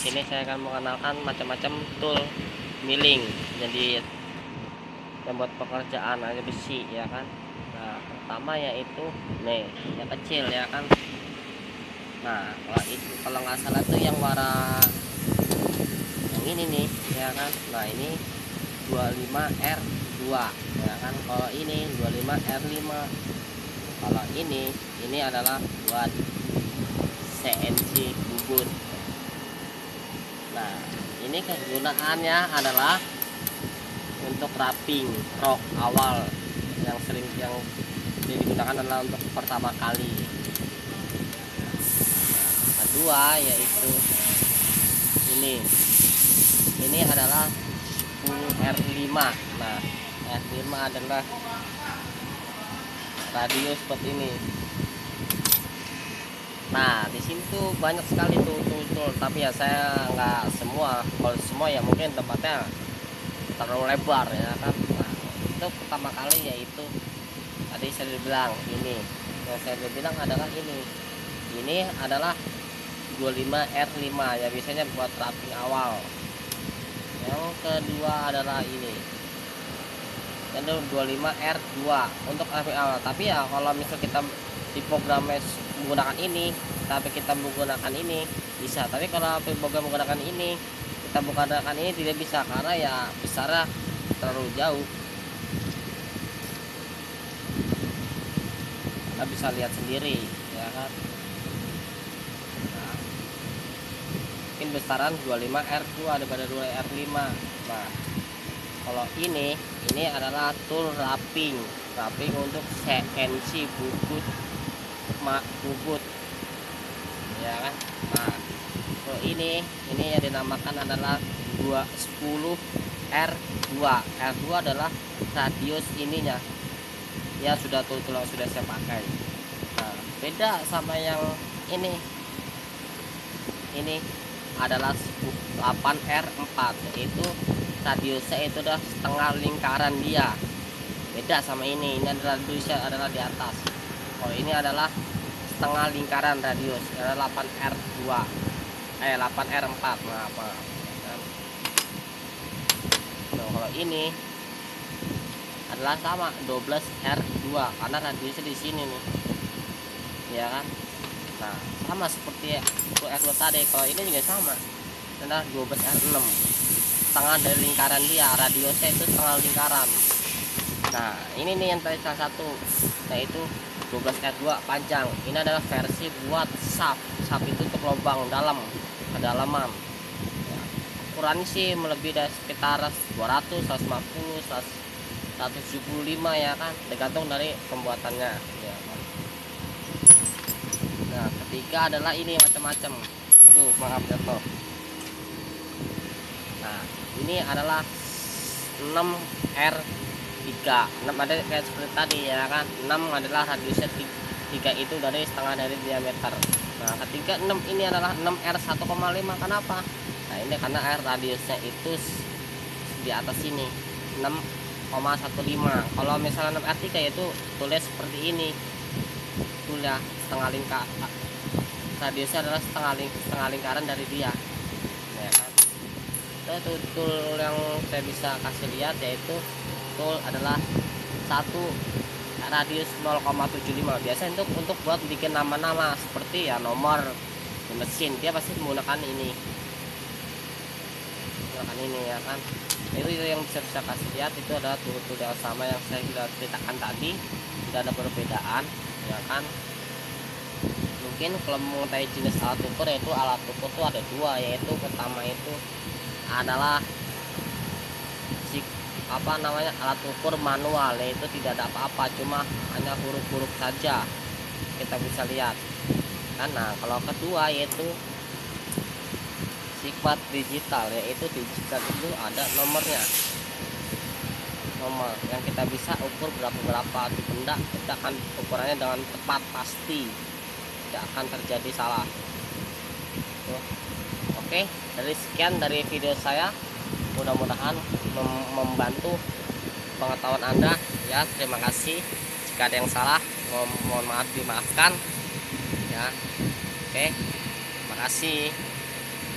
sini saya akan mengenalkan macam-macam tool milling. Jadi yang buat pekerjaan aja besi ya kan. Nah, pertama yaitu nih, yang kecil ya kan. Nah, kalau nggak salah tuh yang warna yang ini nih ya kan. Nah, ini 25R2 ya kan. Kalau ini 25R5. Kalau ini adalah buat CNC bubut. Nah, ini kegunaannya adalah untuk wrapping rok awal yang digunakan adalah untuk pertama kali. Kedua yaitu ini adalah 10R5. Nah, R5 adalah radius seperti ini. Nah, di sini tuh banyak sekali tuh tool, tapi ya saya nggak semua. Kalau semua ya mungkin tempatnya terlalu lebar ya kan. Nah, itu pertama kali yaitu tadi saya bilang ini. Yang saya bilang adalah ini adalah 25R5 ya, biasanya buat wrapping awal. Yang kedua adalah ini 25R2 untuk wrapping awal. Tapi ya kalau misal kita di programnya menggunakan ini tapi kita menggunakan ini bisa, tapi kalau program menggunakan ini kita menggunakan ini tidak bisa karena ya besarnya terlalu jauh. Kita bisa lihat sendiri ya kan. Nah, mungkin besaran 25R2 daripada 2R5. Nah, kalau ini adalah tool wrapping untuk CNC bubut ya kan. Nah, kalau ini yang dinamakan adalah 10R2. R2 adalah radius ininya ya, sudah sudah saya pakai. Nah, beda sama yang ini adalah 8R4, yaitu radiusnya itu udah setengah lingkaran dia. Beda sama ini adalah radiusnya adalah di atas. Kalau ini adalah setengah lingkaran radius, adalah 8R4. Nah, kalau ini adalah sama 12R2 karena radiusnya di sini nih ya kan. Nah, sama seperti R2 tadi. Kalau ini juga sama, adalah 12R6, setengah dari lingkaran dia, radiusnya itu setengah lingkaran. Nah, ini nih yang tadi salah satu, yaitu 12R2 panjang. Ini adalah versi buat sap itu untuk lubang dalam, kedalaman ya. Ukurannya sih melebihi dari sekitar 200, 150, 175 ya kan, tergantung dari pembuatannya ya kan. Nah, ketiga adalah ini macam-macam. Maaf jatuh. Nah, ini adalah 6R3. 6 ada kayak seperti tadi ya kan. 6 adalah radiusnya 3 itu dari setengah dari diameter. Nah, ketiga 6 ini adalah 6R1,5. Kenapa? Nah, ini karena radiusnya itu di atas sini 6,15. Kalau misalnya 6R3 itu tulis seperti ini. Tuh ya, setengah lingkar. Radiusnya adalah setengah lingkaran dari dia. Ya kan? Itu tool yang saya bisa kasih lihat, yaitu tool adalah satu radius 0,75. Biasanya untuk buat bikin nama-nama seperti ya nomor di mesin, dia pasti menggunakan ini ya kan. Itu yang bisa kasih lihat, itu adalah tool yang sama yang saya sudah ceritakan tadi, tidak ada perbedaan ya kan. Mungkin kalau mengetahui jenis alat ukur, yaitu alat ukur itu ada dua, yaitu pertama itu adalah alat ukur manual, yaitu tidak ada apa-apa, cuma hanya huruf-huruf saja kita bisa lihat kan. Nah, kalau kedua yaitu sifat digital, yaitu digital itu ada nomor yang kita bisa ukur berapa di benda, kita akan ukurannya dengan tepat, pasti tidak akan terjadi salah. Oke, dari sekian dari video saya, mudah-mudahan membantu pengetahuan Anda ya. Terima kasih. Jika ada yang salah, mohon maaf, dimaafkan ya. Oke, terima kasih.